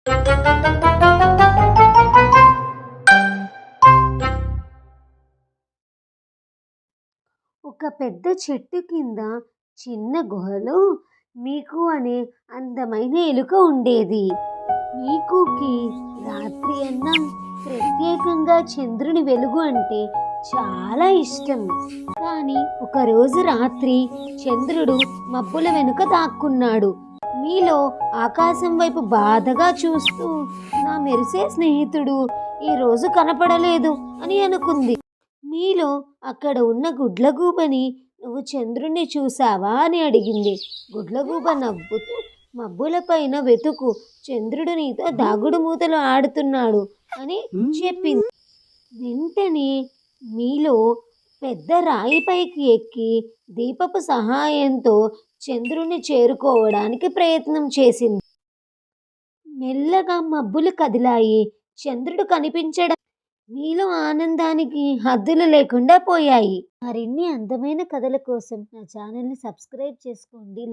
ఒక పెద్ద చెట్టు కింద చిన్న గుహలో మీకు అనే అందమైన ఎలుక ఉండేది. మీకుకి రాత్రి అన్నం, ప్రత్యేకంగా చంద్రుని వెలుగు అంటే చాలా ఇష్టం. కానీ ఒకరోజు రాత్రి చంద్రుడు మబ్బుల వెనుక దాక్కున్నాడు. మీలో ఆకాశం వైపు బాధగా చూస్తూ నా మెరిసే స్నేహితుడు ఈరోజు కనపడలేదు అని అనుకుంది. మీలో అక్కడ ఉన్న గుడ్లగూబని నువ్వు చంద్రుణ్ణి చూసావా అని అడిగింది. గుడ్లగూబ నవ్వుతూ మబ్బులపైన వెతుకు, చంద్రుడు నీతో దాగుడు మూతలు ఆడుతున్నాడు అని చెప్పింది. వెంటనే మీలో పెద్ద రాయిపైకి ఎక్కి దీపపు సహాయంతో చంద్రుణ్ణి చేరుకోవడానికి ప్రయత్నం చేసింది. మెల్లగా మబ్బులు కదిలాయి. చంద్రుడు కనిపించడం మీలో ఆనందానికి హద్దులు లేకుండా పోయాయి. మరిన్ని అందమైన కథల కోసం నా ఛానల్ని సబ్స్క్రైబ్ చేసుకోండి.